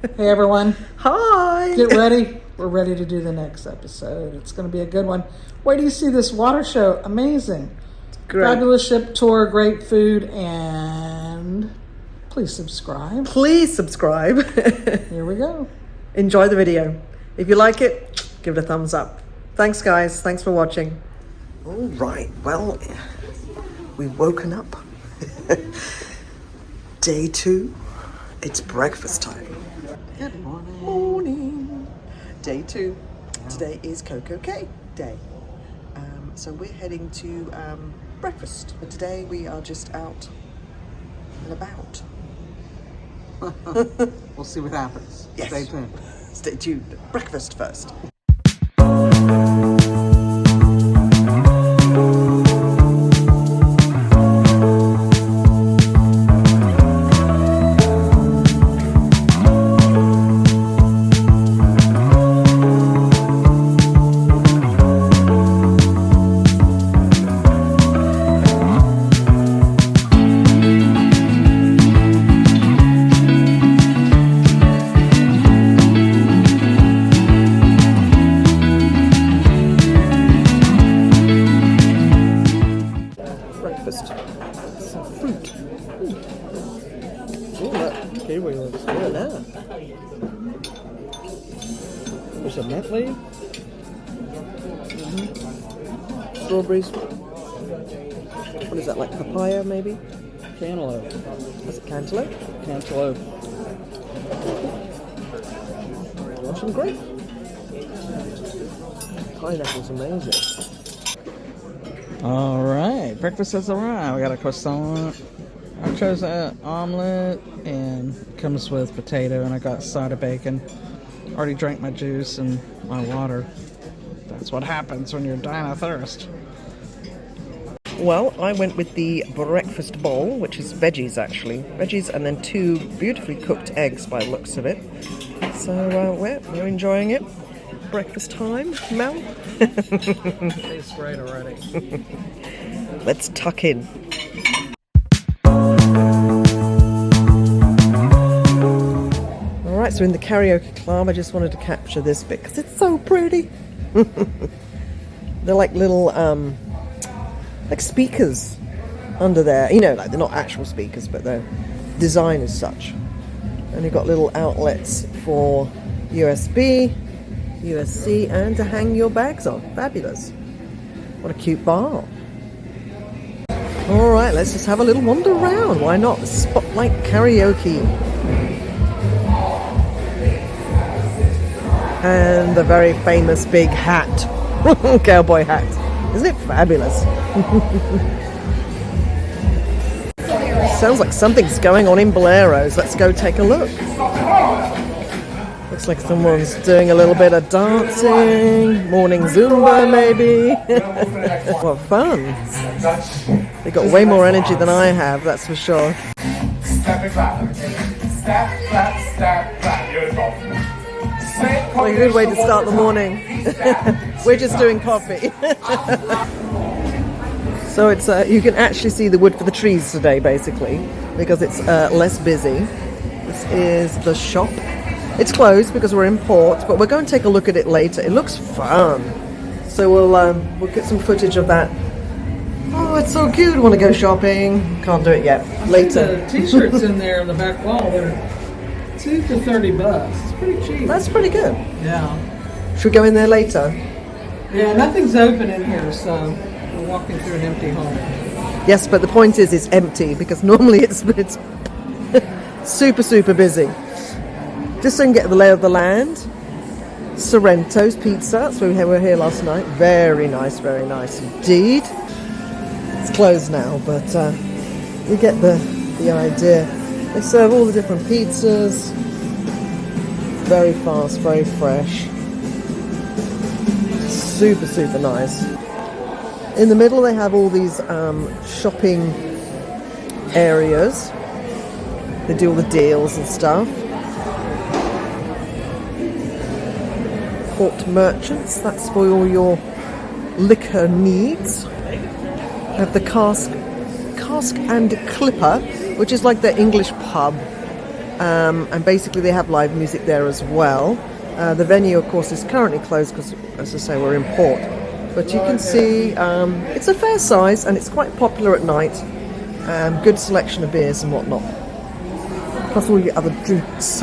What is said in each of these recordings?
Hey everyone. Hi. Get ready. We're ready to do the next episode. It's going to be a good one. Wait till you see this water show. Amazing. Great. Fabulous ship tour, great food, and please subscribe. Please subscribe. Here we go. Enjoy the video. If you like it, give it a thumbs up. Thanks guys. Thanks for watching. All right. Well, we've woken up. Day 2. It's breakfast time. Good morning. Morning. Day 2. Today is Coco Cake Day. So we're heading to breakfast. But today we are just out and about. We'll see what happens. Yes. Stay tuned. Stay tuned. Breakfast first. Some fruit. Ooh, that kiwi looks good. Yeah. There's a mint leaf. Strawberries. What is that, like papaya maybe? Cantaloupe. Is it cantaloupe? Cantaloupe. Some grape. Pineapple's amazing. All right, breakfast has arrived. We got a croissant. I chose an omelet, and it comes with potato, and I got side of bacon. Already drank my juice and my water. That's what happens when you're dying of thirst. Well, I went with the breakfast bowl, which is veggies actually. Veggies and then 2 beautifully cooked eggs by the looks of it. So, we're enjoying it. Breakfast time, Mel? Tastes great already. Let's tuck in. Alright, so in the karaoke club, I just wanted to capture this bit because it's so pretty. They're like little, like speakers under there. You know, like they're not actual speakers, but they're designed as such. And you've got little outlets for USB, USB-C, and to hang your bags on. Fabulous. What a cute bar. Alright, let's just have a little wander around. Why not? Spotlight karaoke. And the very famous big hat. Cowboy hat. Isn't it fabulous? Sounds like something's going on in Boleros. Let's go take a look. Looks like someone's doing a little bit of dancing, morning Zumba maybe. What fun. They got way more energy than I have, that's for sure. What a good way to start the morning. We're just doing coffee. So it's you can actually see the wood for the trees today basically, because it's less busy. This is the shop. It's closed because we're in port, but we're going to take a look at it later. It looks fun. So we'll get some footage of that. Oh, it's so cute. I want to go shopping. Can't do it yet. Later. The t-shirts in there on the back wall, they're $2 to $30. It's pretty cheap. That's pretty good. Yeah. Should we go in there later? Yeah, nothing's open in here, so we're walking through an empty hall. Yes, but the point is it's empty because normally it's super busy. Just so you can get the lay of the land. Sorrento's Pizza, that's where we were here last night. Very nice indeed. It's closed now, but you get the idea. They serve all the different pizzas. Very fast, very fresh. Super nice. In the middle they have all these shopping areas. They do all the deals and stuff. Port merchants, that's for all your liquor needs. Have the cask and clipper, which is like the English pub. and basically they have live music there as well. The venue, of course, is currently closed because, as I say, we're in port. But you can see it's a fair size and it's quite popular at night. Good selection of beers and whatnot. Plus all your other drinks.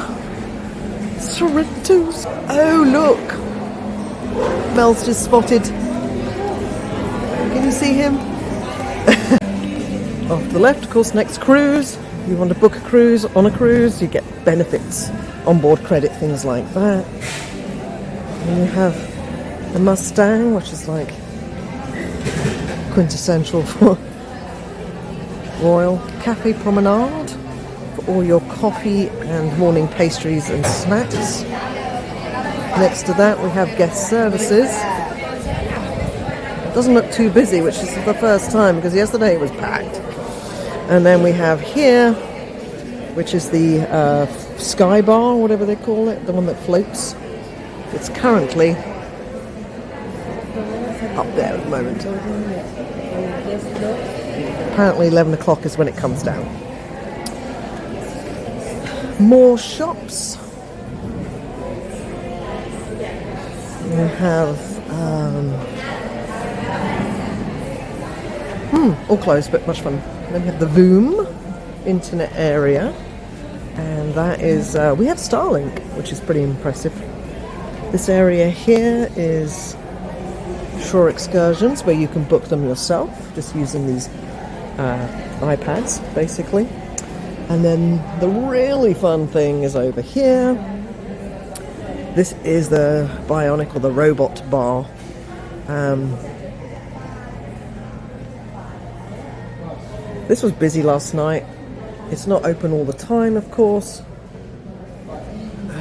Sorrentos. Oh, look. Mel's just spotted. Can you see him? Off to the left, of course, next cruise. You want to book a cruise, on a cruise, you get benefits, onboard credit, things like that. And you have the Mustang, which is like quintessential for Royal Cafe Promenade for all your coffee and morning pastries and snacks. Next to that we have guest services. Doesn't look too busy, which is the first time because yesterday it was packed. And then we have here, which is the Sky Bar, whatever they call it, the one that floats. It's currently up there at the moment. Apparently 11 o'clock is when it comes down. More shops. We have all closed, but much fun. Then we have the Voom internet area, and that is we have Starlink, which is pretty impressive. This area here is shore excursions, where you can book them yourself, just using these iPads, basically. And then the really fun thing is over here. This is the bionic or the robot bar. This was busy last night. It's not open all the time, of course.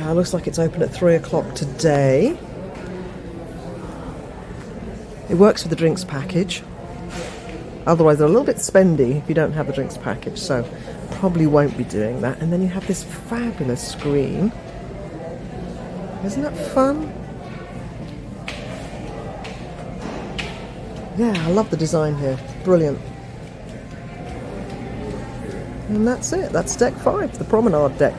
Looks like it's open at 3 o'clock today. It works with the drinks package. Otherwise, they're a little bit spendy if you don't have the drinks package, so probably won't be doing that. And then you have this fabulous screen. Isn't that fun? Yeah, I love the design here. Brilliant. And that's it. That's deck 5, the promenade deck.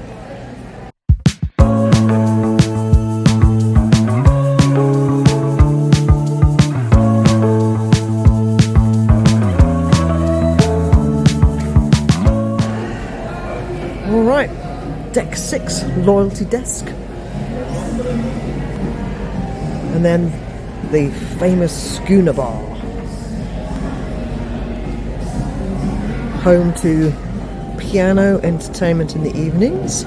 All right, deck 6, loyalty desk. And then the famous schooner bar. Home to piano entertainment in the evenings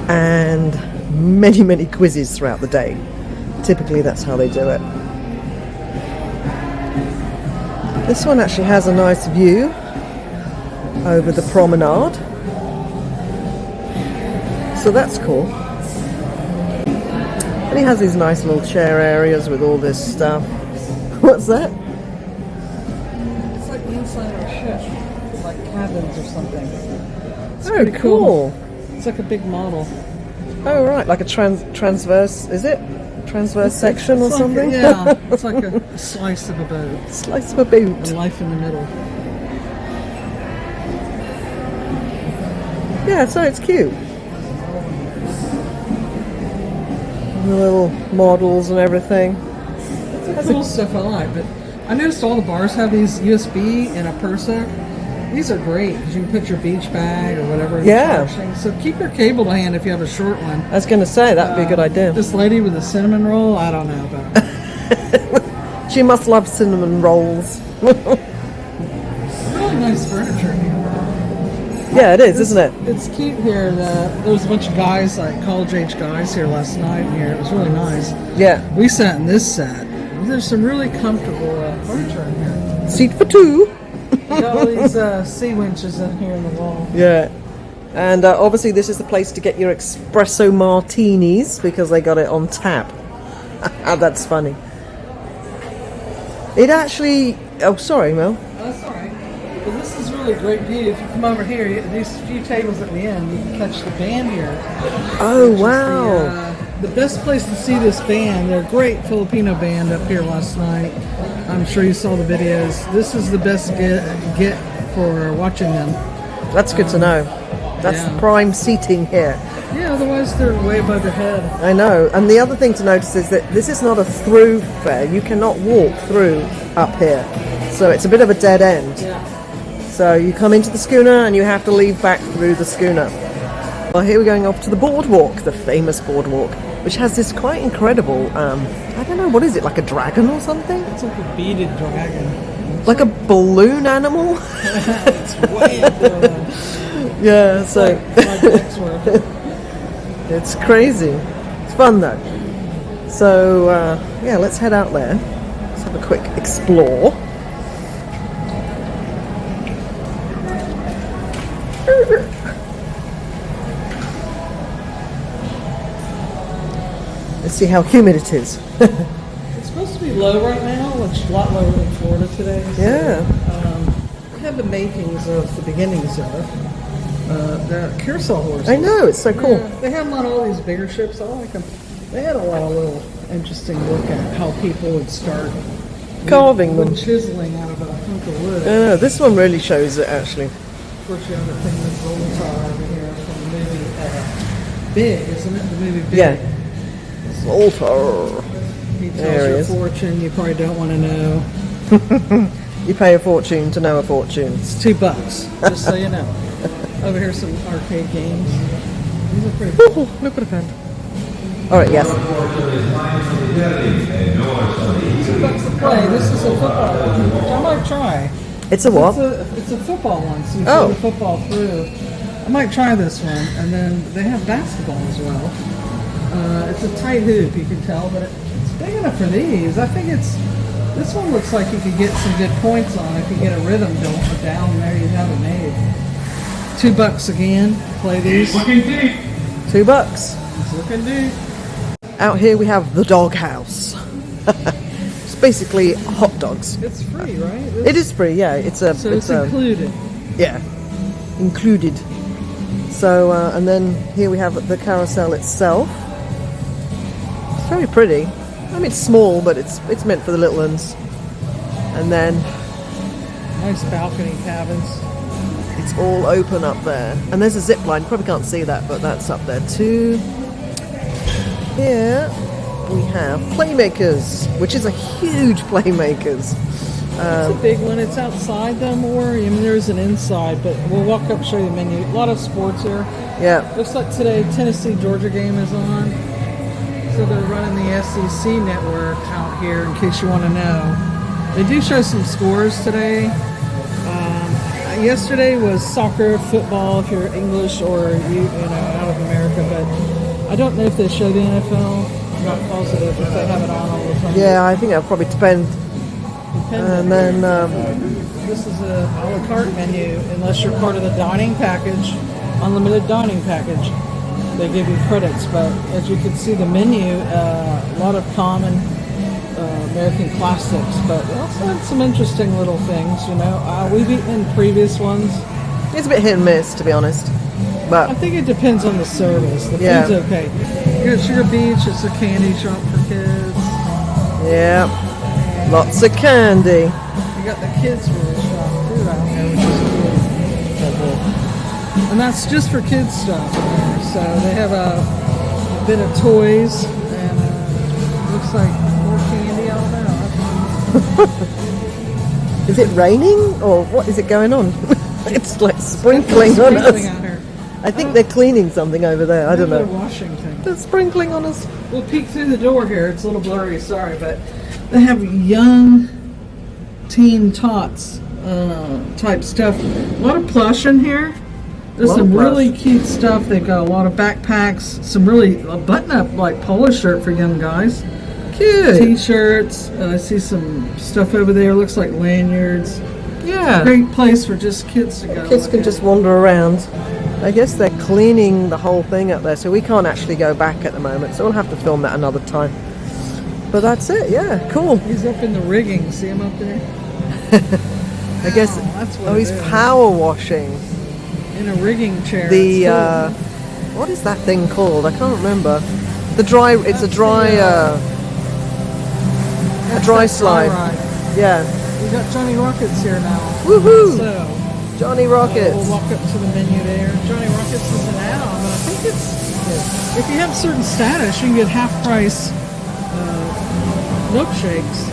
and many, many quizzes throughout the day. Typically that's how they do it. This one actually has a nice view over the promenade, so that's cool. And he has these nice little chair areas with all this stuff. What's that? It's like the inside of a ship, like cabins or something. It's oh, cool. It's like a big model. Oh, right, like a transverse, is it? Transverse section or like something? Yeah, it's like a slice of a boat. Slice of a boat. And life in the middle. Yeah, so it's cute. The little models and everything. That's cool stuff I like, but I noticed all the bars have these USB and a Persa. These are great because you can put your beach bag or whatever. Yeah. So keep your cable to hand if you have a short one. I was going to say, that'd be a good idea. This lady with a cinnamon roll, I don't know about her. She must love cinnamon rolls. Really nice furniture here. Yeah, it is, isn't it? It's cute here. There was a bunch of guys, like college-age guys here last night here. It was really nice. Yeah. We sat in this set. There's some really comfortable furniture in here. Seat for two. You got all these sea winches in here in the wall. Yeah. And obviously this is the place to get your espresso martinis because they got it on tap. That's funny. It actually... Oh, sorry, Mel. That's all right. Well, this is really a great view. If you come over here, these few tables at the end, you can catch the band here. Oh, wow. The best place to see this band. They're a great Filipino band up here last night. I'm sure you saw the videos. This is the best get for watching them. That's good to know. That's the prime seating here. Yeah, otherwise they're way above your head. I know. And the other thing to notice is that this is not a through fare. You cannot walk through up here. So it's a bit of a dead end. Yeah. So you come into the schooner and you have to leave back through the schooner. Well, here we're going off to the boardwalk, the famous boardwalk, which has this quite incredible, I don't know, what is it, like a dragon or something? It's like a beaded dragon. Like a balloon animal? It's way up there. Yeah, so Like next worth. it's crazy. It's fun though. So, yeah, let's head out there. Let's have a quick explore. Let's see how humid it is. It's supposed to be low right now, which is a lot lower than Florida today. So, Yeah. we have the makings of the beginnings of the carousel horses. I know, it's so cool. Yeah, they have them on all these bigger ships. I like them. They had a lot of little interesting look at how people would start Carving them. chiseling out of a hunk of wood. Yeah, this one really shows it actually. Of course, you have the thing with Zoltar over here from the movie Big, isn't it? The movie Big. Yeah. Altar. He There tells he you a is. fortune you probably don't want to know. You pay a fortune to know a fortune. It's $2, just so you know. Over here, some arcade games. These are pretty cool. Oh, look what I found. Alright, yes. $2 to play. This is a football one, which I might try. It's a what? It's a football one, so you Oh. throw the football through. I might try this one, and then they have basketball as well. It's a tight hoop, you can tell, but it's big enough for these. I think this one looks like you could get some good points on if you get a rhythm down there. You have it made. $2 again. Play these. $2. It's looking deep. Out here we have the doghouse. It's basically hot dogs. It's free, right? It is free, yeah. It's a. So it's included. Yeah, included. So and then here we have the carousel itself. It's very pretty. I mean, it's small, but it's meant for the little ones. And then Nice balcony cabins. it's all open up there. And there's a zip line. Probably can't see that, but that's up there too. Here we have Playmakers, which is a huge Playmakers. It's a big one. It's outside though more. I mean, there is an inside, but we'll walk up, show you the menu. A lot of sports here. Yeah. Looks like today Tennessee-Georgia game is on. So they're running the SEC network out here in case you want to know. They do show some scores today. Yesterday was soccer, football, if you're English or you know out of America, but I don't know if they show the NFL. I'm not positive if they have it on all the time. Yeah, I think that'll probably depend. And then This is a a la carte menu, unless you're part of the dining package, unlimited dining package. They give you credits, but as you can see, the menu, a lot of common American classics, but they also had some interesting little things, you know. We've eaten in previous ones. it's a bit hit and miss, to be honest. I But think it depends on the service. The Yeah. food's okay. Here at Sugar Beach, it's a candy shop for kids. yeah, lots of candy. You got the kids' little shop too out there, which is cool. And that's just for kids stuff in there. So they have a bit of toys and looks like more candy out there. Is it raining or what is it going on? It's like sprinkling on Sprinkling us. out here. I think they're cleaning something over there. I don't They're know. washing things. They're sprinkling on us. We'll peek through the door here. It's a little blurry, sorry, but they have young teen tots type stuff. A lot of plush in here. There's Lot of some plush. really cute stuff. They've got a lot of backpacks, some really a button-up like polo shirt for young guys. Cute. T-shirts. I see some stuff over there. Looks like lanyards. Yeah. Great place for just kids to go. Kids can just wander around. I guess they're cleaning the whole thing up there, so we can't actually go back at the moment. So we'll have to film that another time. But that's it. Yeah, cool. He's up in the rigging. See him up there? I guess. That's what Oh, it he's is. power washing. In a rigging chair. The It's cool. what is that thing called? I can't remember. The dry. It's a dry. A dry slide. Ride. Yeah. We got Johnny Rockets here now. Woohoo! So Johnny Rockets. We'll walk up to the menu there. Johnny Rockets is an add-on, but I think it's, if you have certain status, you can get half-price milkshakes.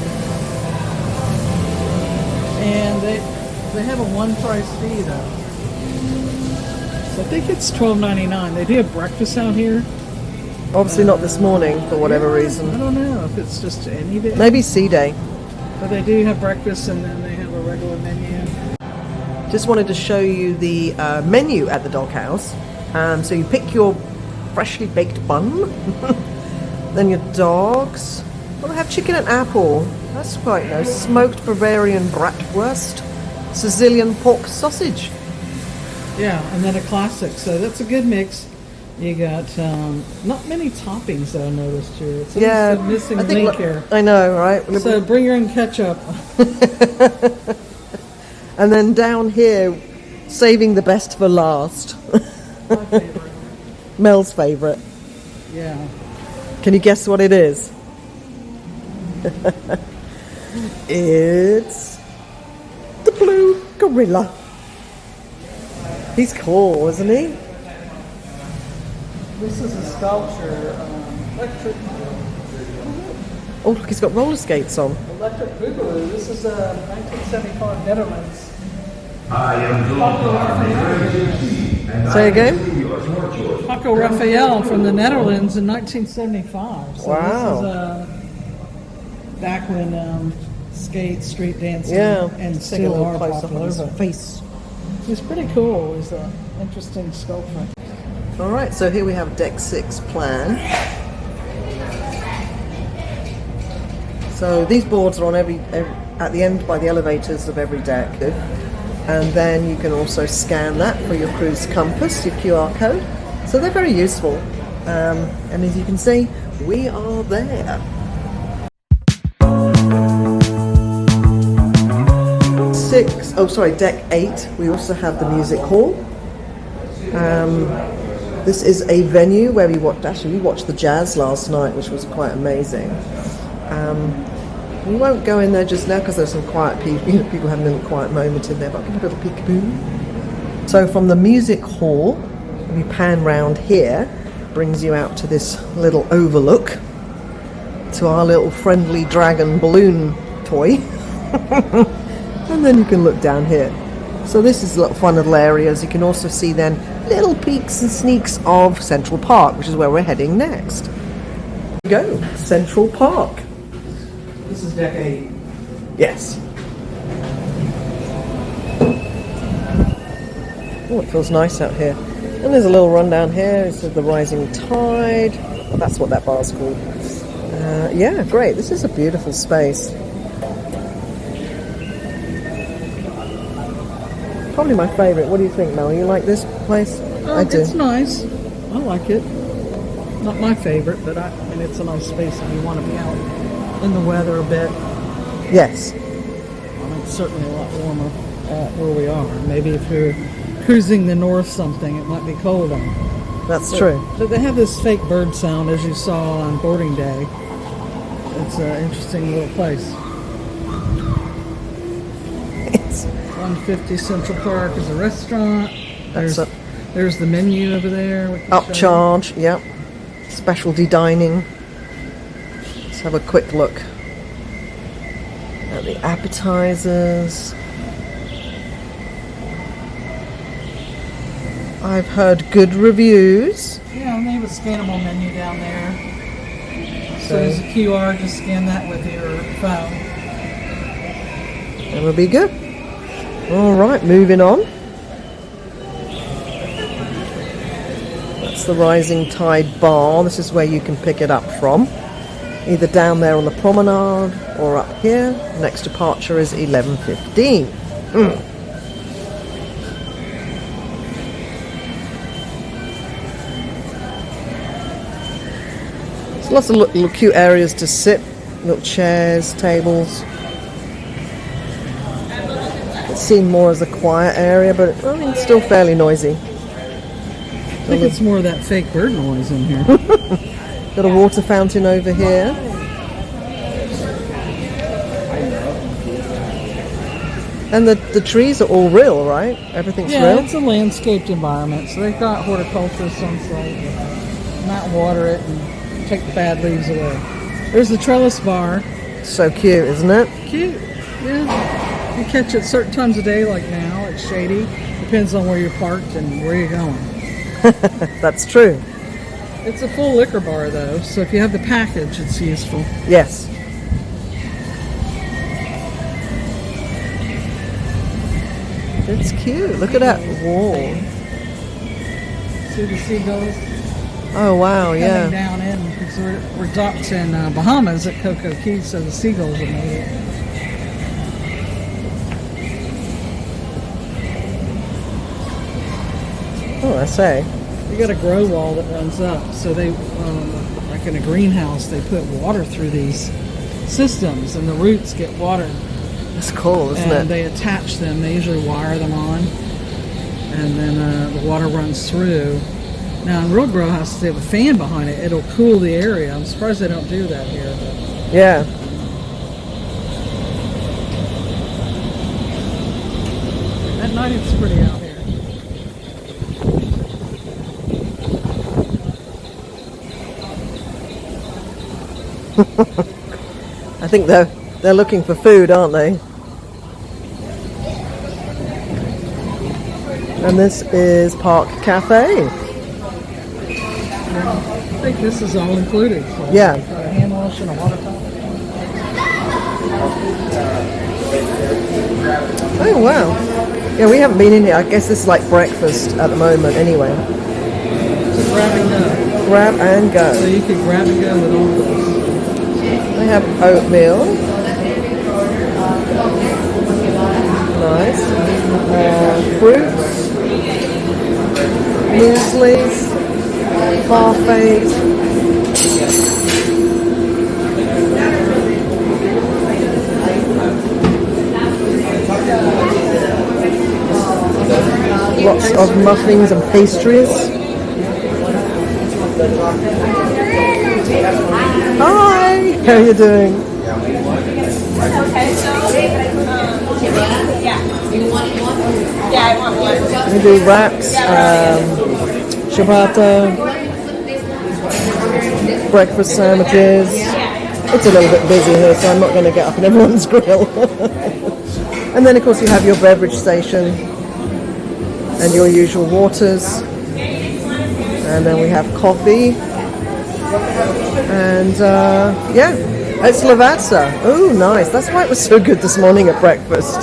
And they have a one-price fee, though. So I think it's $12.99. They do have breakfast out here. Obviously not this morning, for whatever reason. I don't know if it's just any day. Maybe C Day. But they do have breakfast, and then they have a regular menu. Just wanted to show you the menu at the doghouse. So you pick your freshly baked bun, then your dogs. Well, they have chicken and apple. That's quite nice. Smoked Bavarian bratwurst, Sicilian pork sausage. Yeah, and then a classic. So that's a good mix. You got not many toppings that I noticed here. It's a missing link here. I know, right? So bring your own ketchup. And then down here, saving the best for last. My favorite. Mel's favorite. Yeah. Can you guess what it is? It's the blue gorilla. He's cool, isn't he? This is a sculpture. Electric Oh, look, he's got roller skates on. Boogaloo. This is 1975 Netherlands. I am Say again? Paco Rafael from the Netherlands in 1975. So Wow. This is back when skate, street dancing, and Take a single little are close up on popular. his But face. he's pretty cool. He's an interesting sculpture. All right, so here we have deck 6 plan. So these boards are on every at the end by the elevators of every deck, and then you can also scan that for your cruise compass, your QR code. So they're very useful, and as you can see, we are there. Deck 8. We also have the music hall. This is a venue where we watched the jazz last night, which was quite amazing. We won't go in there just now because there's some quiet people, people having a little quiet moment in there, but I'll give a little peekaboo. So from the music hall, we pan round here, brings you out to this little overlook to our little friendly dragon balloon toy. And then you can look down here. So this is a lot of fun little areas. You can also see then little peeks and sneaks of Central Park, which is where we're heading next. Here we go, Central Park. This is deck 8. Yes. Oh, it feels nice out here. And there's a little run down here. It says the rising tide. Well, that's what that bar's called. Yeah, great. This is a beautiful space. Probably my favourite. What do you think, Mel? You like this place? I do. It's nice. I like it. Not my favorite, but I mean, it's a nice space if you want to be out in the weather a bit. Yes. I mean, it's certainly a lot warmer where we are. Maybe if you're cruising the north something, it might be colder. That's true. But they have this fake bird sound, as you saw on boarding day. It's an interesting little place. 150 Central Park is a restaurant. There's the menu over there. Upcharge, yep. Specialty dining. Let's have a quick look at the appetizers. I've heard good reviews. Yeah, and they have a scannable menu down there. So there's a QR, just scan that with your phone. That would be good. All right, moving on. That's the Rising Tide Bar. This is where you can pick it up from. Either down there on the promenade or up here. Next departure is 11:15. There's lots of little cute areas to sit. Little chairs, tables. It's seen more as a quiet area, but I mean, it's still fairly noisy. I think it's more of that fake bird noise in here. Got a water fountain over here. And the trees are all real, right? Everything's Yeah, real? it's a landscaped environment, so they've got horticulturists on site that not water it and take the bad leaves away. There's the trellis bar. So cute, isn't it? Cute, yeah. You catch it certain times of day, like now. It's shady. Depends on where you're parked and where you're going. That's true. It's a full liquor bar, though, so if you have the package, it's useful. Yes. It's cute. Look at that wall. See the seagulls Oh, wow, coming yeah. down in? Because we're docked in Bahamas at Cocoa Key, so the seagulls have made it. Oh, I say. You got a grow wall that runs up, so they, like in a greenhouse, they put water through these systems, and the roots get water. It's cool, isn't And it? they attach them. They usually wire them on, and then the water runs through. Now, in real grow houses, they have a fan behind it. It'll cool the area. I'm surprised they don't do that here. But Yeah. at night, it's pretty out here. I think they're looking for food, aren't they? And this is Park Cafe. I think this is all included. So Yeah. got a hand wash and a water fountain. Oh, wow. Yeah, we haven't been in here. I guess this is like breakfast at the moment anyway. It's a grab and go. Grab and So go. you can grab and go with all this. They have oatmeal. Nice. Fruits. Mueslis. Parfaits. Lots of muffins and pastries. Hi, how are you doing? Yeah, I want one. We do wraps, ciabatta, breakfast sandwiches. It's a little bit busy here, so I'm not going to get up in everyone's grill. And then, of course, you have your beverage station and your usual waters. And then we have coffee. And, yeah, it's Lavazza. Oh, nice. That's why it was so good this morning at breakfast.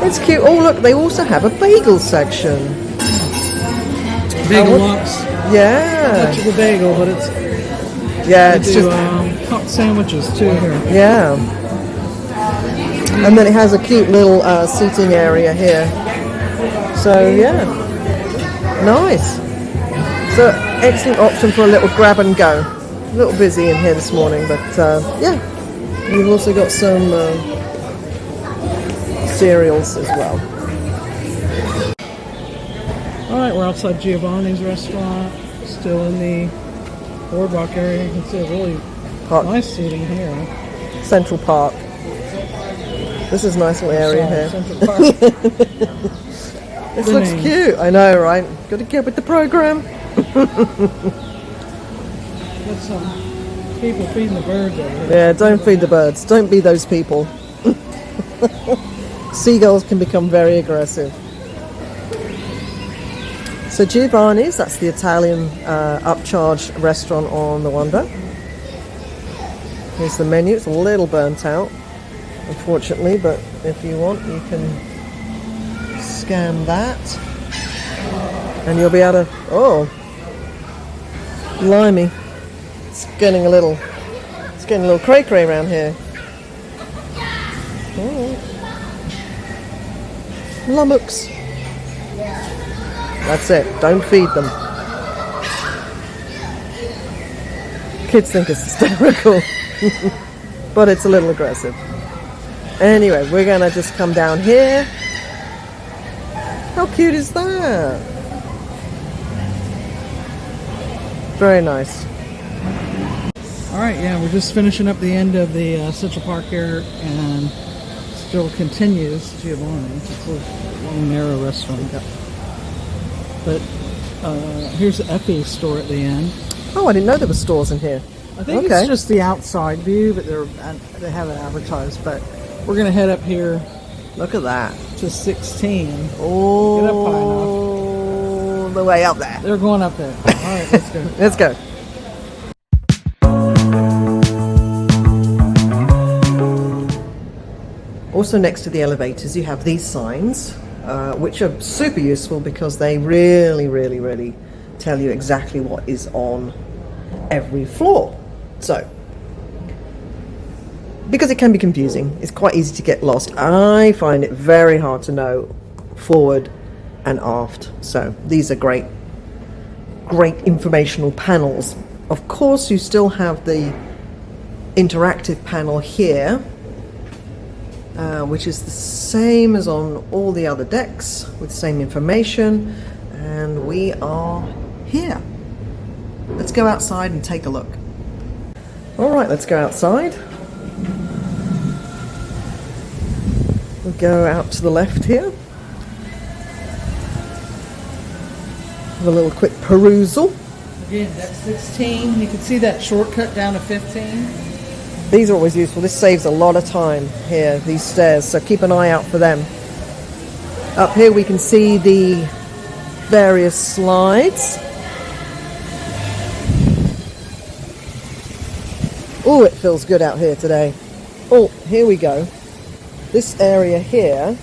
It's cute. Oh, look, they also have a bagel section. Bagel lox. Yeah. Much of a bagel, but it's Yeah, they it's do just, hot sandwiches too here. yeah. And then it has a cute little seating area here. So, yeah. Nice. So, excellent option for a little grab and go. A little busy in here this morning, but yeah. We've also got some cereals as well. All right, we're outside Giovanni's restaurant, still in the boardwalk area. You can see a really Park. nice seating here. Central Park. This is a nice little area here. Central Park. This looks cute. I know, right? Got to get with the program. Got some people feeding the birds over here. Yeah, don't feed the birds. Don't be those people. Seagulls can become very aggressive. So Giovanni's, that's the Italian upcharge restaurant on the Wonder. Here's the menu. It's a little burnt out, unfortunately, but if you want, you can scan that. And you'll be able to... Oh, blimey. It's getting a little cray-cray around here. Oh. Lummox. That's it. Don't feed them. Kids think it's hysterical. But it's a little aggressive. Anyway, we're going to just come down here. How cute is that? Very nice. All right, yeah, we're just finishing up the end of the Central Park here, and still continues. Giovanni. It's a long, narrow restaurant. But here's the Effie store at the end. Oh, I didn't know there were stores in here. I think it's just the outside view, but they haven't advertised. But we're gonna head up here. Look at that. To 16. Oh, Get up high enough. The way up there. They're going up there. All right, let's go. Let's go. Also next to the elevators you have these signs, which are super useful because they really tell you exactly what is on every floor. So, because it can be confusing, it's quite easy to get lost. I find it very hard to know forward and aft. So these are great informational panels. Of course, you still have the interactive panel here, which is the same as on all the other decks with the same information, and we are here. Let's go outside and take a look. All right, let's go outside. We'll go out to the left here. Have a little quick perusal. Again, that's 16. You can see that shortcut down to 15. These are always useful. This saves a lot of time here, these stairs, so keep an eye out for them. Up here we can see the various slides. Oh, it feels good out here today. Oh, here we go. This area here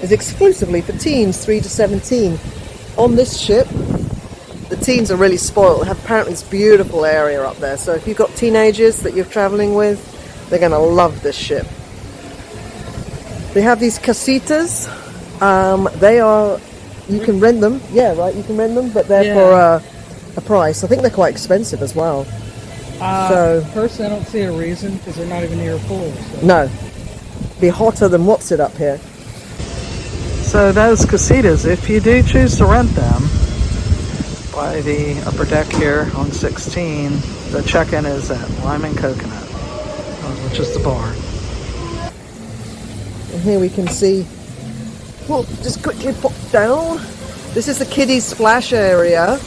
is exclusively for teens 3 to 17. On this ship, the teens are really spoiled. They have apparently this beautiful area up there. So if you've got teenagers that you're traveling with, they're going to love this ship. They have these casitas. You can rent them. Yeah, right, you can rent them, but they're for a price. I think they're quite expensive as well. Personally, I don't see a reason because they're not even near a pool. So. No. Be hotter than what's it up here. So those casitas, if you do choose to rent them, by the upper deck here on 16, the check-in is at Lime and Coconut, which is the bar. And here we can see, we'll just quickly pop down. This is the kiddie splash area.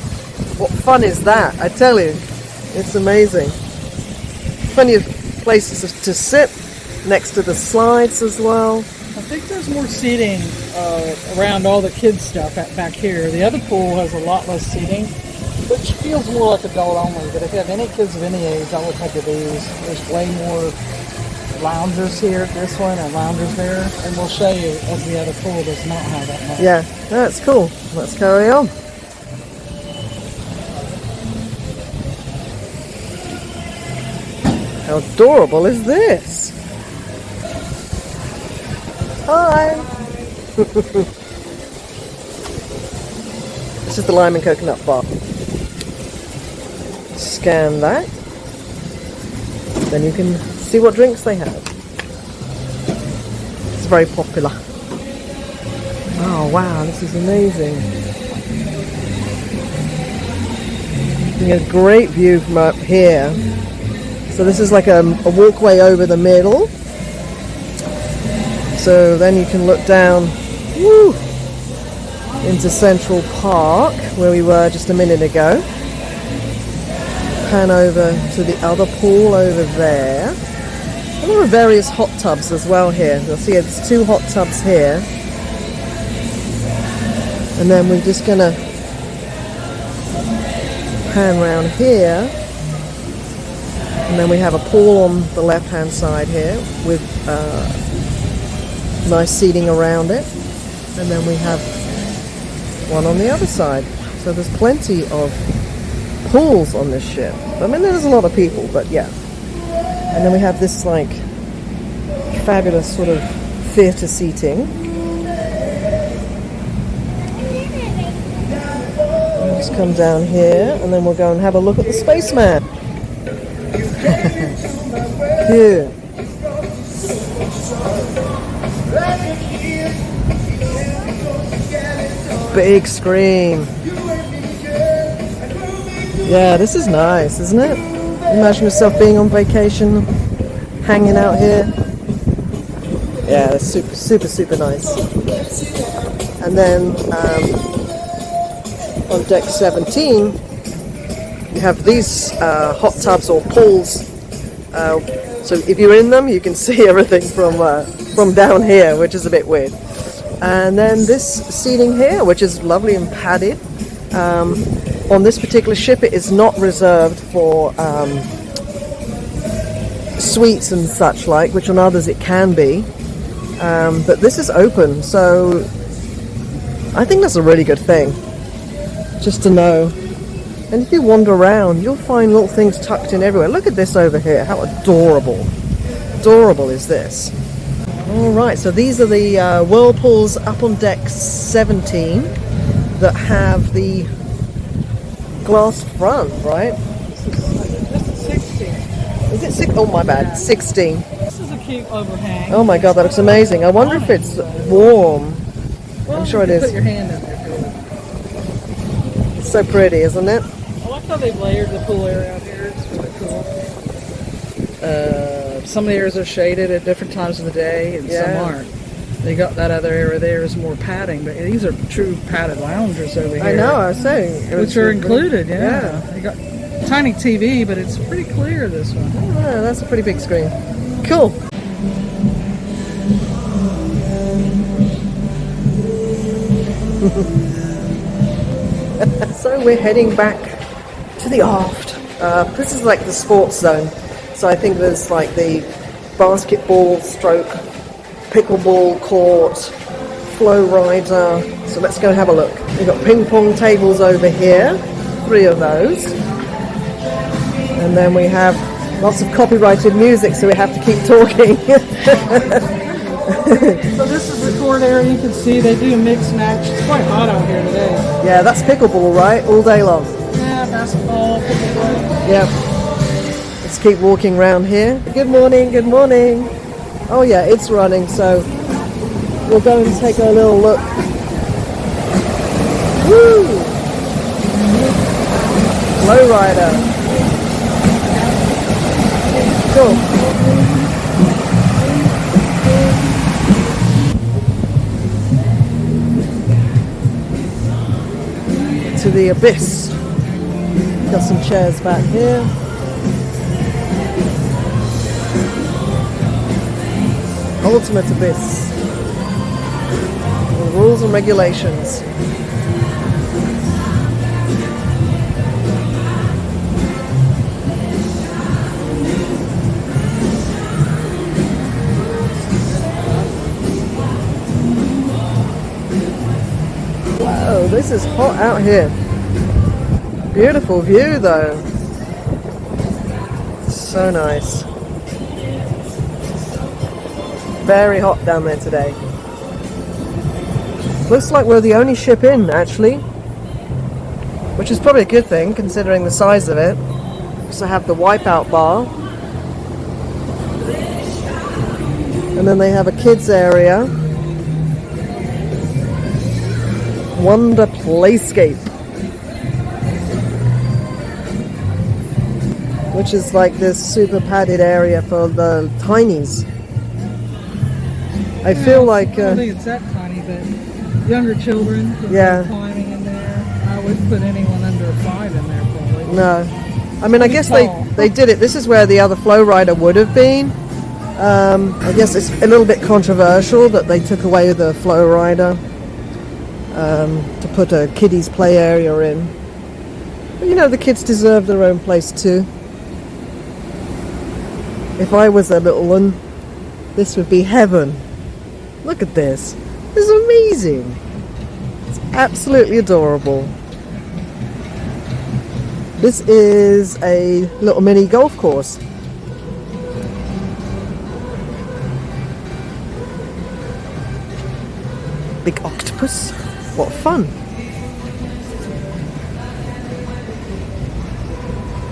What fun is that? I tell you, it's amazing. Plenty of places to sit next to the slides as well. I think there's more seating around all the kids stuff back here. The other pool has a lot less seating, which feels more like adult only. But if you have any kids of any age, I would head to these. There's way more loungers here at this one and loungers there. And we'll show you as the other pool does not have that much. Yeah, that's cool. Let's carry on. How adorable is this? Hi! This is the Lime and Coconut bar. Scan that. Then you can see what drinks they have. It's very popular. Oh wow, this is amazing. Getting a great view from up here. So this is like a walkway over the middle. So then you can look down into Central Park, where we were just a minute ago. Pan over to the other pool over there. And there are various hot tubs as well here. You'll see there's 2 hot tubs here. And then we're just going to pan around here. And then we have a pool on the left-hand side here with nice seating around it. And then we have one on the other side. So there's plenty of pools on this ship. I mean, there's a lot of people, but yeah. And then we have this like fabulous sort of theatre seating. We'll just come down here and then we'll go and have a look at the spaceman. Cute. Big screen. Yeah, this is nice, isn't it? Imagine yourself being on vacation, hanging out here. Yeah, they're super, super, super nice. And then on deck 17, you have these hot tubs or pools. So if you're in them, you can see everything from down here, which is a bit weird. And then this seating here, which is lovely and padded. On this particular ship, it is not reserved for suites and such like, which on others it can be. But this is open, so I think that's a really good thing, just to know. And if you wander around, you'll find little things tucked in everywhere. Look at this over here. How adorable. Adorable is this. Alright, so these are the whirlpools up on deck 17 that have the glass front, right? This is 16. Is it 6? Oh, my bad. 16. This is a cute overhang. Oh my god, that looks amazing. I wonder if it's warm. Well, I'm sure you it can is. Put your hand in there. It's so pretty, isn't it? I like how they've layered the pool area out here. It's really cool. Some of the areas are shaded at different times of the day, and some aren't. They got that other area there is more padding, but these are true padded loungers over here. I know, I was saying. Which are included, yeah. They got tiny TV, but it's pretty clear, this one. Oh, that's a pretty big screen. Cool. So we're heading back to the aft. This is like the sports zone. So I think there's like the basketball stroke, pickleball court, flow rider. So let's go have a look. We've got ping pong tables over here, 3 of those. And then we have lots of copyrighted music, so we have to keep talking. So this is the court area. You can see they do a mixed match. It's quite hot out here today. Yeah, that's pickleball, right? All day long. Yeah, basketball, pickleball. Yep. Let's keep walking around here. Good morning, good morning. Oh yeah, it's running, so we'll go and take a little look. Woo! Low rider. Cool. To the abyss. Got some chairs back here. Ultimate abyss. The rules and regulations. Whoa, this is hot out here. Beautiful view though. So nice. Very hot down there today. Looks like we're the only ship in, actually. Which is probably a good thing, considering the size of it. Also have the wipeout bar. And then they have a kids area. Wonder Playscape. Which is like this super padded area for the tinies. I feel like... I don't think it's that tiny, but younger children can be climbing in there. I wouldn't put anyone under 5 in there, probably. No. I mean, I guess they did it. This is where the other flow rider would have been. I guess it's a little bit controversial that they took away the flow rider to put a kiddies play area in. But you know, the kids deserve their own place too. If I was a little one, this would be heaven. Look at this. This is amazing. It's absolutely adorable. This is a little mini golf course. Big octopus. What fun.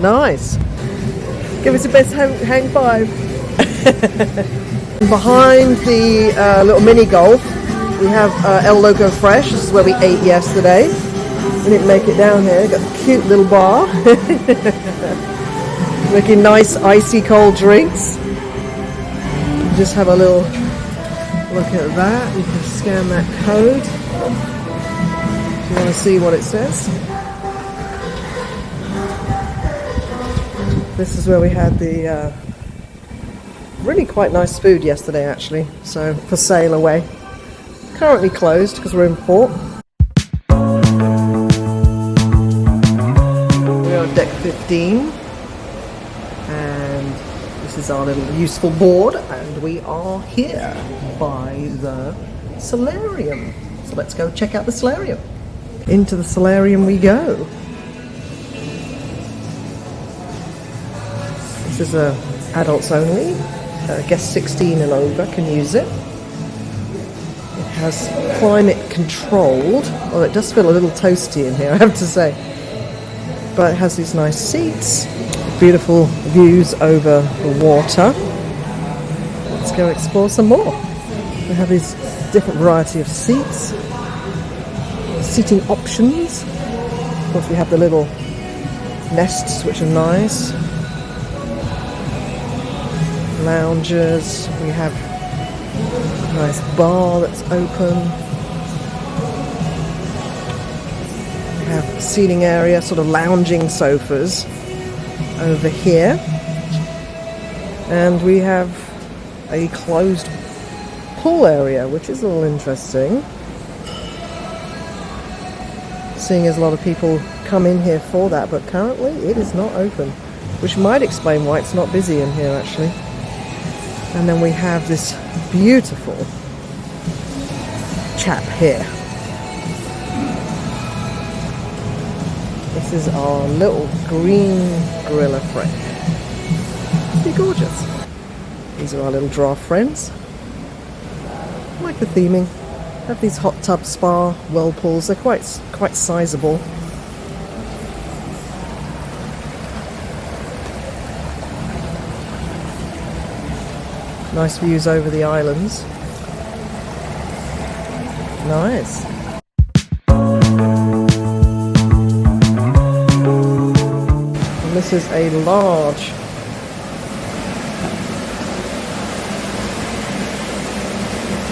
Nice. Give us the best hang 5. Behind the little mini golf, we have El Loco Fresh. This is where we ate yesterday. We didn't make it down here. Got a cute little bar. Making nice icy cold drinks. Just have a little Look at that. You can scan that code if you want to see what it says. This is where we had the really quite nice food yesterday, actually. So for sail away. Currently closed because we're in port. We are on deck 15. And this is our little useful board. And we are here by the Solarium. So let's go check out the Solarium. Into the Solarium we go. This is adults only. Guests 16 and over can use it. It has climate controlled. Well, it does feel a little toasty in here, I have to say. But it has these nice seats, beautiful views over the water. Let's go explore some more. We have these different variety of seats, seating options. Of course, we have the little nests, which are nice. Lounges. We have a nice bar that's open. We have seating area, sort of lounging sofas over here. And we have a closed pool area, which is a little interesting. Seeing as a lot of people come in here for that, but currently it is not open, which might explain why it's not busy in here actually. And then we have this beautiful chap here. This is our little green gorilla friend. Isn't he gorgeous? These are our little giraffe friends. I like the theming. Have these hot tub spa whirlpools. They're quite sizable. Nice views over the islands. Nice. And this is a large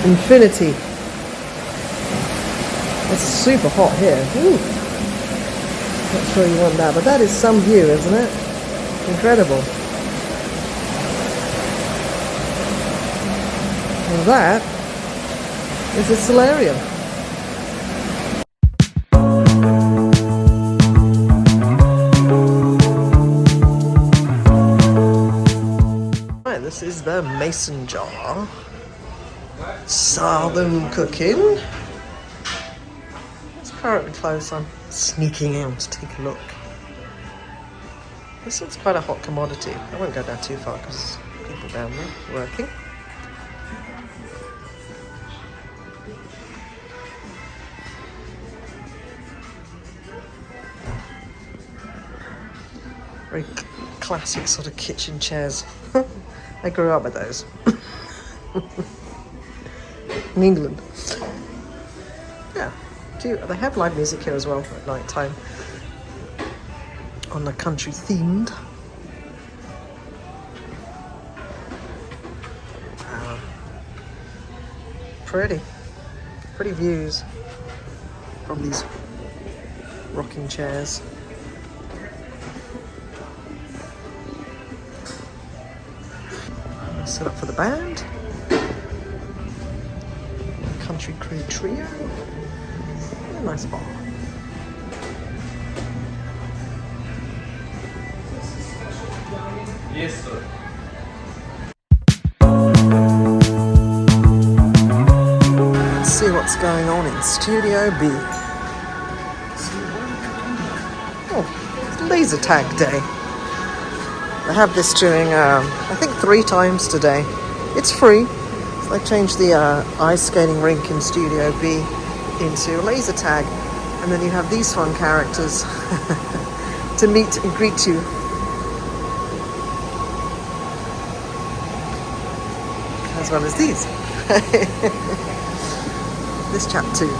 infinity. It's super hot here. Ooh. Not sure you want that, but that is some view, isn't it? Incredible. And that is a solarium. Right, this is the mason jar. Southern cooking. It's currently closed, so I'm sneaking out to take a look. This looks quite a hot commodity. I won't go down too far because people down there working. Very classic sort of kitchen chairs. I grew up with those. In England. Yeah. They have live music here as well at night time. On the country themed. Pretty views from these rocking chairs. Set up for the band. Country crew trio. And a nice bar. Yes, sir. Let's see what's going on in Studio B. Oh, it's laser tag day. I have this during, I think 3 times today. It's free. So I changed the ice skating rink in Studio B into a laser tag. And then you have these fun characters to meet and greet you. As well as these. This chap too.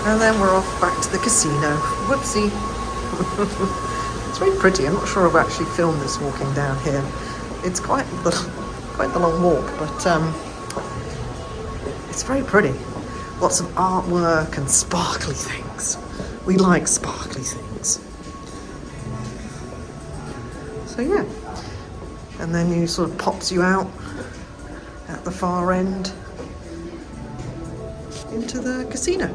And then we're off back to the casino. Whoopsie. It's very pretty. I'm not sure I've actually filmed this walking down here. It's quite the long walk, but it's very pretty. Lots of artwork and sparkly things. We like sparkly things. So yeah, and then you sort of pops you out at the far end into the casino.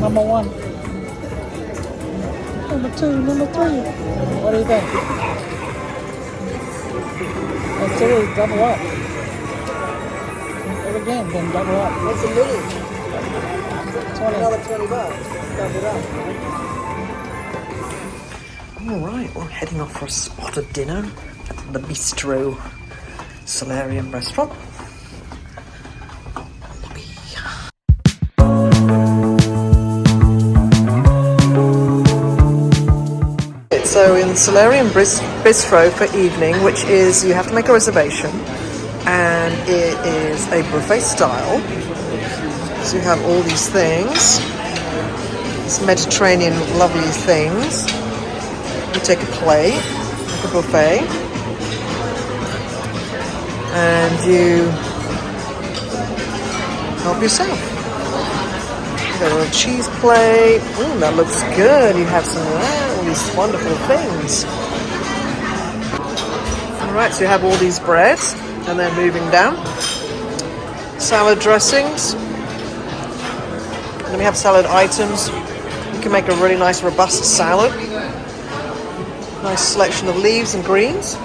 Number 1. Number 2, number 3. What do you think? Let's do it, double up. Go again, then double up. What's a mini? 20. Another $20. Double it up. All right, we're heading off for a spot of dinner at the Bistro Solarium restaurant. So in Solarium Bistro for evening, which is, you have to make a reservation, and it is a buffet style. So you have all these things, these Mediterranean lovely things. You take a plate, like a buffet, and you help yourself. You got a little cheese plate. Ooh, that looks good. You have some of that. All these wonderful things. Alright, so you have all these breads, and then moving down, salad dressings, and then we have salad items. You can make a really nice robust salad. Nice selection of leaves and greens.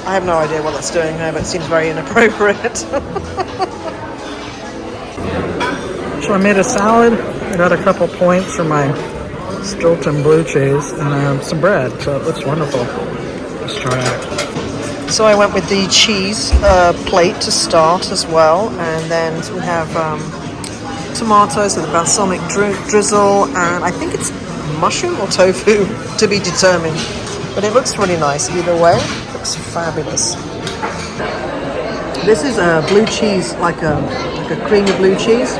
I have no idea what that's doing there, but it seems very inappropriate. So I made a salad. I got a couple points for my Stilton blue cheese and some bread. So it looks wonderful. Let's try it. So I went with the cheese plate to start as well, and then we have tomatoes with a balsamic drizzle, and I think it's mushroom or tofu to be determined. But it looks really nice either way. It looks fabulous. This is a blue cheese, like a creamy blue cheese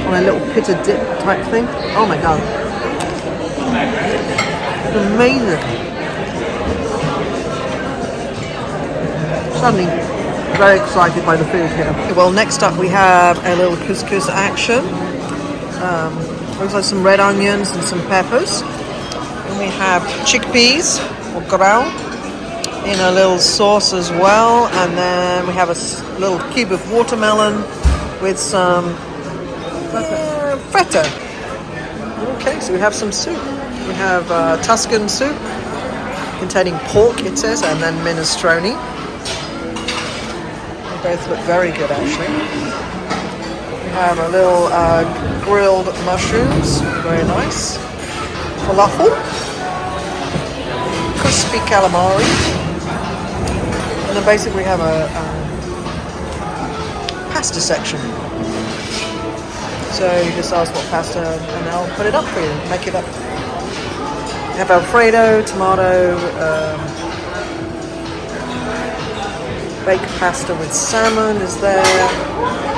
on a little pitted dip type thing. Oh my god. It's amazing. Suddenly very excited by the food here. Well, next up we have a little couscous action. Looks like some red onions and some peppers. And we have chickpeas or grau in a little sauce as well. And then we have a little cube of watermelon with some feta. Okay, so we have some soup. We have Tuscan soup containing pork, it says, and then minestrone. They both look very good, actually. We have a little grilled mushrooms, very nice. Falafel, crispy calamari, and then basically we have a pasta section. So you just ask what pasta, and they'll put it up for you, make it up. We have Alfredo, tomato, baked pasta with salmon is there,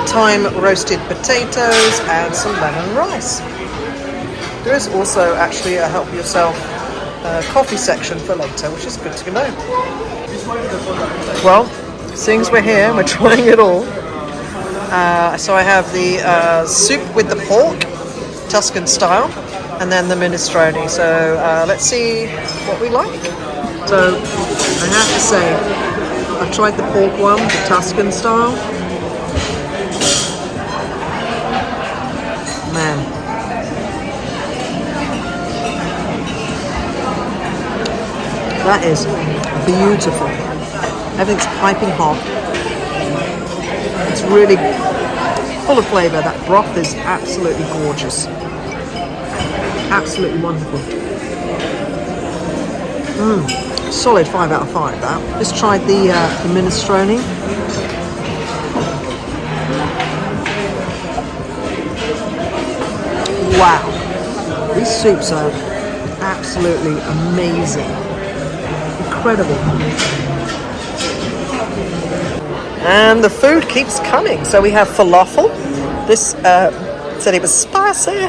thyme roasted potatoes, and some lemon rice. There is also actually a help yourself coffee section for later, which is good to know. Well, seeing as we're here, we're trying it all. So I have the soup with the pork, Tuscan style, and then the minestrone. So let's see what we like. So I have to say, I've tried the pork one, the Tuscan style. Man. That is beautiful. Everything's piping hot. It's really full of flavour. That broth is absolutely gorgeous. Absolutely wonderful. Solid 5 out of 5 that. Just tried the minestrone. Wow. These soups are absolutely amazing. Incredible. And the food keeps coming. So we have falafel. This said it was spicy.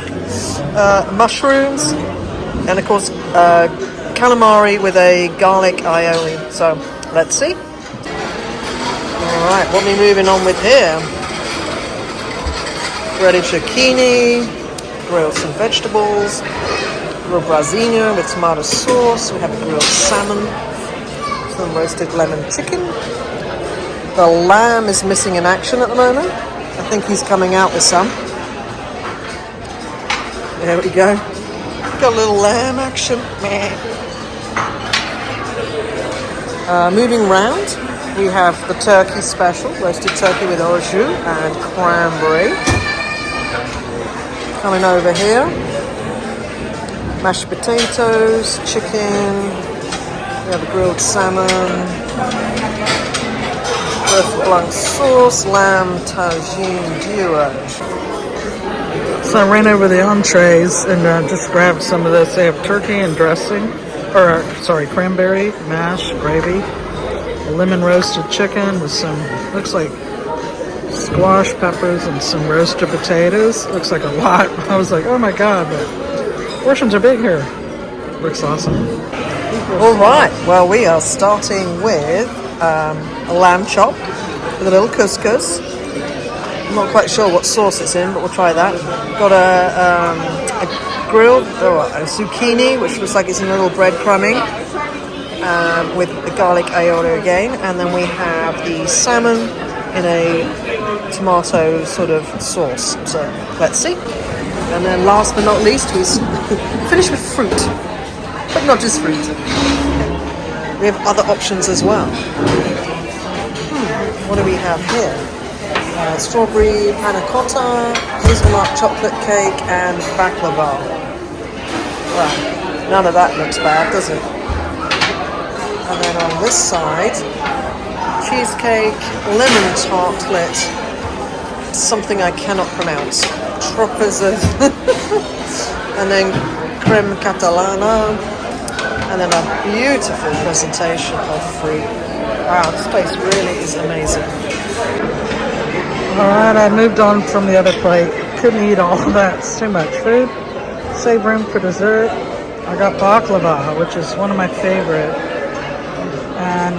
Mushrooms. And of course, calamari with a garlic aioli. So let's see. Alright, what are we moving on with here? Breaded zucchini, grilled some vegetables, grilled brasinha with tomato sauce. We have a grilled salmon, some roasted lemon chicken. The lamb is missing in action at the moment. I think he's coming out with some. There we go. Got a little lamb action. Moving round, we have the turkey special, roasted turkey with au jus and cranberry. Coming over here, mashed potatoes, chicken, we have a grilled salmon, bœuf blanc sauce, lamb tagine duo. So I ran over the entrees and just grabbed some of this. They have turkey and dressing, or sorry, cranberry, mash, gravy, a lemon roasted chicken with some, looks like squash peppers and some roasted potatoes. Looks like a lot. I was like, oh my god, but portions are big here. Looks awesome. All right, well, we are starting with a lamb chop with a little couscous. I'm not quite sure what sauce it's in, but we'll try that. Got a grilled a zucchini, which looks like it's in a little breadcrumbing, with the garlic aioli again. And then we have the salmon in a tomato sort of sauce. So let's see. And then last but not least, we finish with fruit, but not just fruit. We have other options as well. What do we have here? Strawberry panna cotta, hazelnut chocolate cake, and baklava. Well, none of that looks bad, does it? And then on this side, cheesecake, lemon tartlet, something I cannot pronounce, troppers of, and then creme catalana, and then a beautiful presentation of fruit. Wow, this place really is amazing. Alright, I moved on from the other plate. Couldn't eat all of that. It's too much food. Save room for dessert. I got baklava, which is one of my favorite. And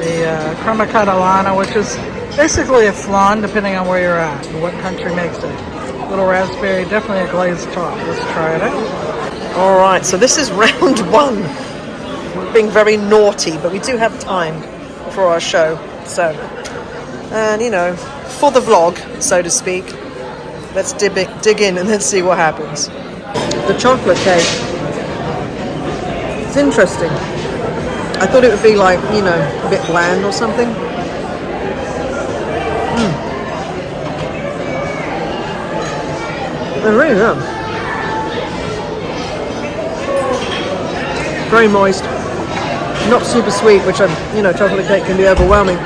the crema catalana, which is basically a flan, depending on where you're at and what country makes it. Little raspberry, definitely a glazed top. Let's try it out. Alright, so this is round one. We're being very naughty, but we do have time for our show. So, and you know, for the vlog, so to speak, let's dig in and let's see what happens. The chocolate cake. It's interesting. I thought it would be like, you know, a bit bland or something. They're really good. Very moist. Not super sweet, which, you know, chocolate cake can be overwhelming.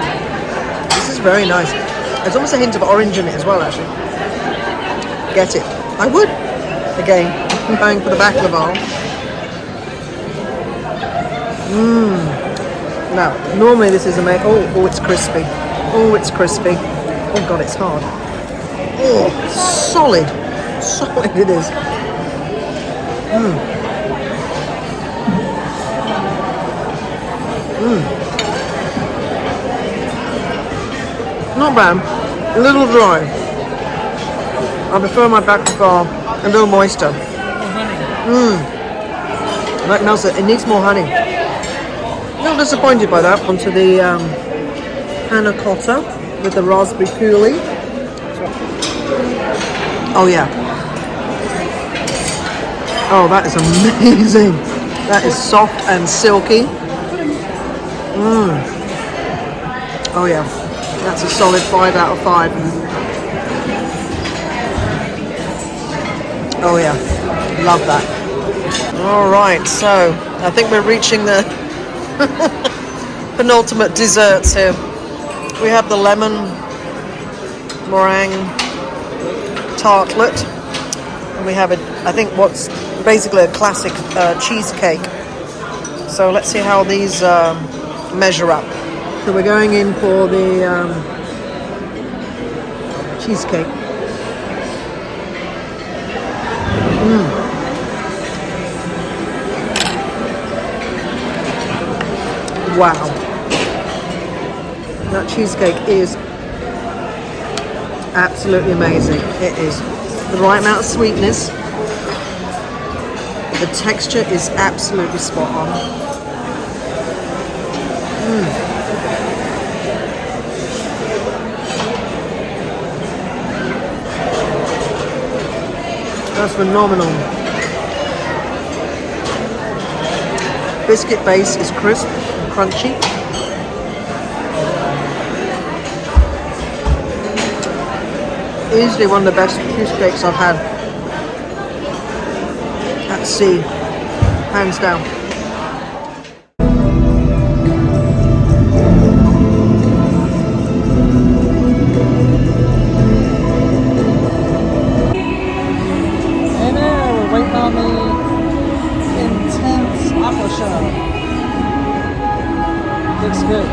This is very nice. There's almost a hint of orange in it as well, actually. Get it. I would. Again, I'm going for the baklava. Now, normally this is amazing. Oh, it's crispy. Oh, it's crispy. Oh, God, it's hard. Oh, solid. Solid it is. Not bad. A little dry. I prefer my baklava a little moister. That melts it. It needs more honey. A little disappointed by that. Onto the panna cotta with the raspberry coulis. Oh yeah. Oh, that is amazing. That is soft and silky. Oh yeah, that's a solid 5 out of 5. Oh yeah, love that. All right, so I think we're reaching the penultimate desserts here. We have the lemon meringue tartlet, and we have I think what's basically a classic cheesecake. So let's see how these measure up. So we're going in for the cheesecake. Wow. That cheesecake is absolutely amazing. It is the right amount of sweetness. The texture is absolutely spot on. That's phenomenal. Biscuit base is crisp and crunchy. Easily one of the best cheesecakes I've had at sea, hands down. Hey there, we're waiting on the intense Aquashow. Looks good.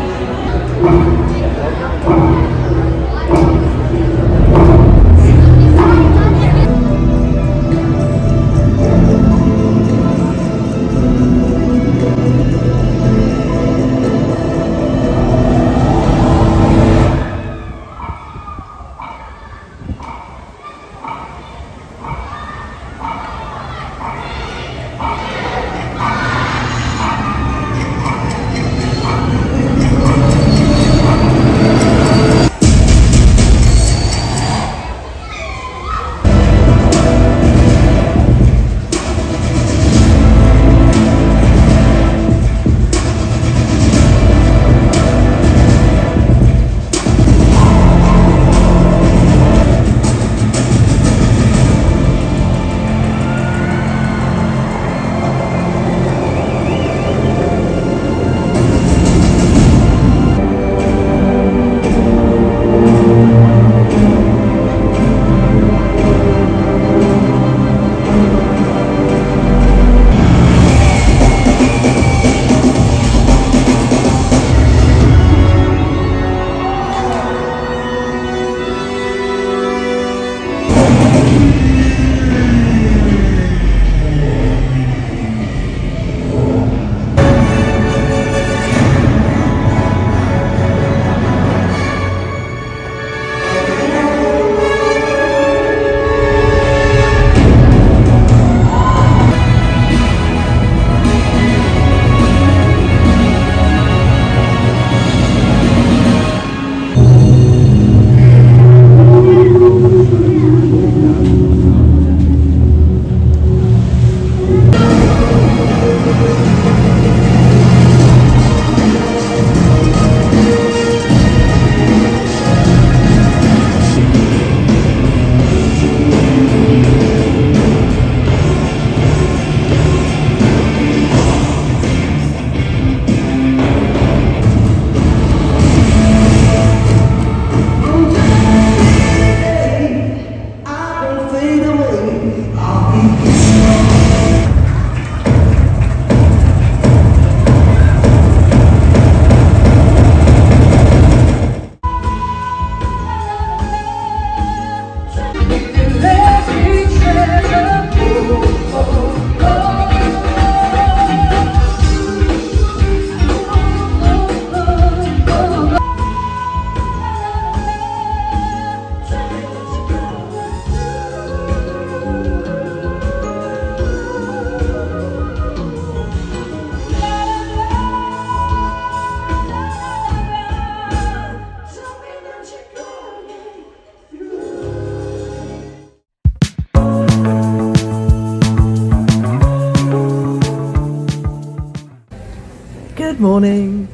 Good morning.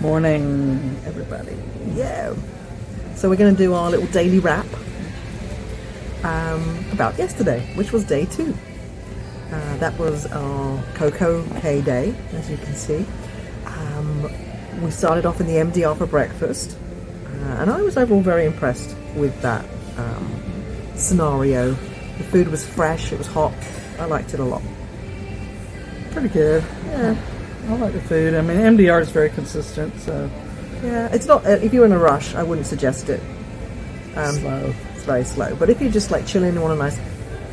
morning, everybody. Yeah. So we're going to do our little daily wrap about yesterday, which was day 2. That was our Cocoa K day, as you can see. We started off in the MDR for breakfast, and I was overall very impressed with that scenario. The food was fresh, it was hot. I liked it a lot. Pretty good. Yeah, I like the food. I mean, MDR is very consistent, so Yeah, it's not. If you're in a rush, I wouldn't suggest it. slow. It's very slow. But if you're just like chilling and want a nice,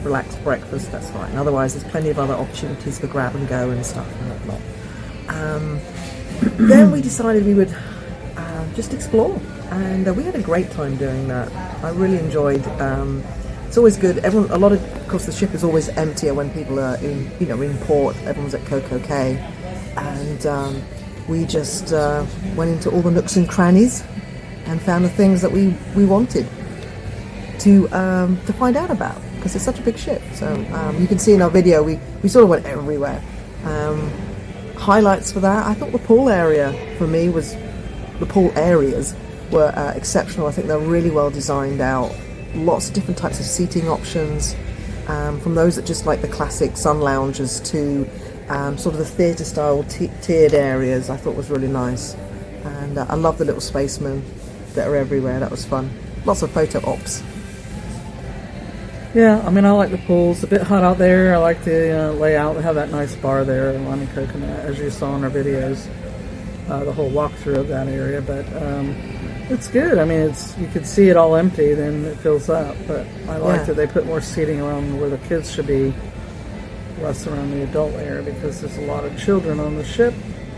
relaxed breakfast, that's fine. Otherwise, there's plenty of other opportunities for grab and go and stuff and whatnot. Then we decided we would just explore, and we had a great time doing that. I really enjoyed. It's always good. A lot of course, the ship is always emptier when people are in port. Everyone's at Coco Cay, and we just went into all the nooks and crannies and found the things that we wanted to find out about, because it's such a big ship. So you can see in our video we sort of went everywhere. Highlights for that, I thought the pool area for me was the pool areas were exceptional. I think they're really well designed out. Lots of different types of seating options, from those that just like the classic sun lounges to sort of the theatre style tiered areas. I thought was really nice, and I love the little spacemen that are everywhere. That was fun. Lots of photo ops. Yeah, I mean, I like the pools. A bit hot out there. I like the layout. They have that nice bar there, Lemon Coconut, as you saw in our videos. The whole walkthrough of that area, but it's good. I mean, you could see it all empty, then it fills up. But I like that they put more seating around where the kids should be, less around the adult area, because there's a lot of children on the ship.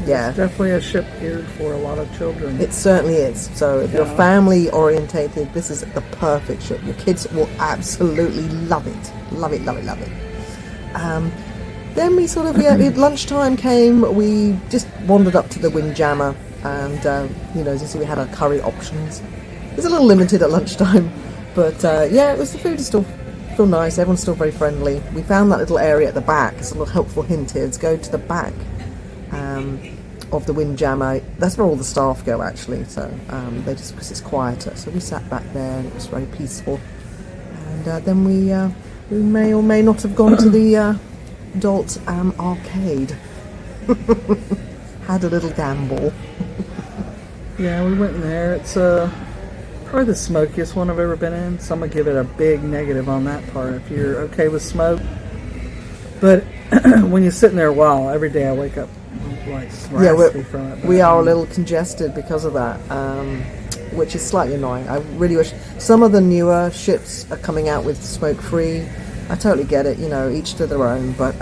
Yeah, it's definitely a ship geared for a lot of children. It certainly is. So if you're family orientated, this is the perfect ship. Your kids will absolutely love it. Love it, love it, love it. Then we sort of, lunchtime came, we just wandered up to the Windjammer, and, as you see, we had our curry options. It's a little limited at lunchtime, but, the food is still nice, everyone's still very friendly. We found that little area at the back. It's a little helpful hint here, to go to the back of the Windjammer. That's where all the staff go, actually, so they just, because it's quieter. So we sat back there, and it was very peaceful. And then we may or may not have gone to the adult arcade. Had a little gamble. Yeah, we went in there. It's probably the smokiest one I've ever been in, so I'm going to give it a big negative on that part, if you're okay with smoke. But when you're sitting there a while, every day I wake up like raspy from it. We are a little congested because of that, which is slightly annoying. I really wish some of the newer ships are coming out with smoke-free. I totally get it, each to their own, but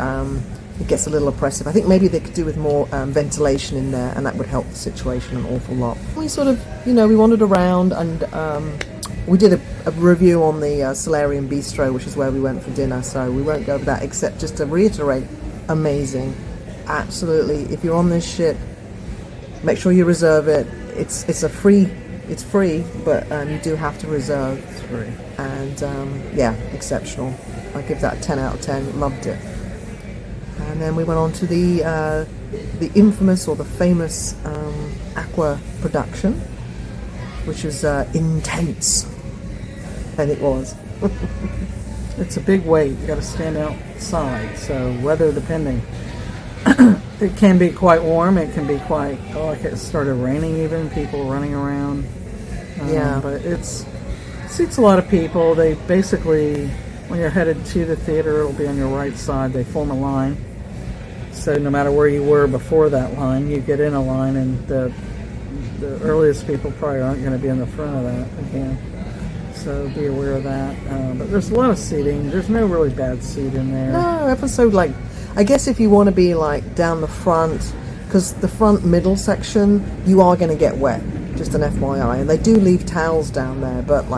it gets a little oppressive. I think maybe they could do with more ventilation in there, and that would help the situation an awful lot. We sort of, we wandered around, and we did a review on the Solarium Bistro, which is where we went for dinner, so we won't go over that, except just to reiterate, amazing. Absolutely, if you're on this ship, make sure you reserve it. It's free, but you do have to reserve. It's free. And exceptional. I give that a 10 out of 10. Loved it. And then we went on to the infamous or the famous Aqua production, which was intense, and it was. It's a big weight. You got to stand outside, so weather depending. It can be quite warm. It can be quite like it started raining. Even people running around. But it seats a lot of people. They basically, when you're headed to the theater, it'll be on your right side. They form a line. So no matter where you were before that line, you get in a line, and the earliest people probably aren't going to be in the front of that again. So be aware of that. But there's a lot of seating. There's no really bad seat in there. No, episode I guess if you want to be down the front, because the front middle section, you are going to get wet. Just an FYI. And they do leave towels down there, but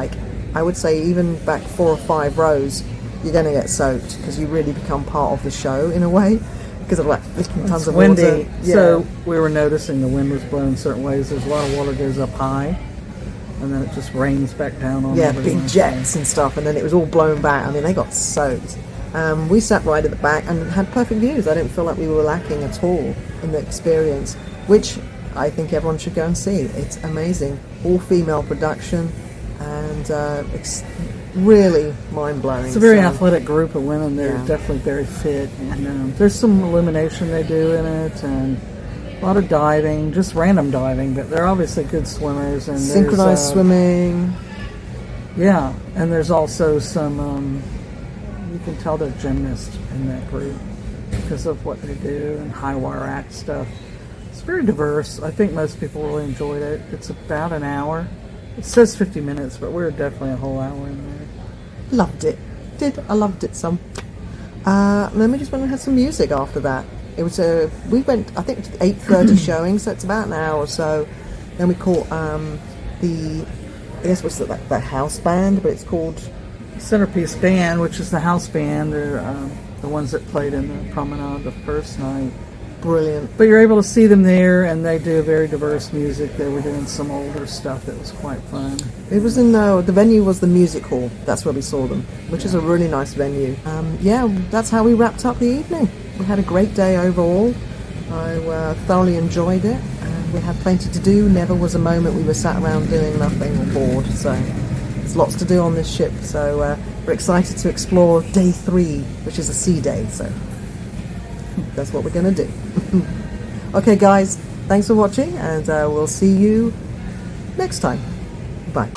I would say even back 4 or 5 rows, you're going to get soaked, because you really become part of the show in a way, because of 15 tons of windy. water. Yeah. So we were noticing the wind was blowing certain ways. There's a lot of water goes up high, and then it just rains back down on everyone. Big jets and stuff, and then it was all blown back. I mean, they got soaked. We sat right at the back and had perfect views. I didn't feel like we were lacking at all in the experience, which I think everyone should go and see. It's amazing. All female production, and it's really mind-blowing. It's a very athletic group of women. They're definitely very fit, and there's some illumination they do in it, and a lot of diving, just random diving, but they're obviously good swimmers. And synchronized swimming. Yeah, and there's also some, you can tell they're gymnasts in that group because of what they do, and high wire act stuff. It's very diverse. I think most people really enjoyed it. It's about an hour. It says 50 minutes, but we're definitely a whole hour in there. Loved it. I loved it some. Then we just went and had some music after that. It was we went, I think, to the 8:30 showing, so it's about an hour or so. Then we caught I guess what's that house band, but it's called Centerpiece Band, which is the house band. They're the ones that played in the promenade the first night. Brilliant. But you're able to see them there, and they do very diverse music. They were doing some older stuff that was quite fun. It was in the venue was the music hall. That's where we saw them, which is a really nice venue. That's how we wrapped up the evening. We had a great day overall. I thoroughly enjoyed it. We had plenty to do. Never was a moment we were sat around doing nothing or bored. So there's lots to do on this ship. So we're excited to explore day 3, which is a sea day. So that's what we're going to do. Okay, guys, thanks for watching, and we'll see you next time. Bye.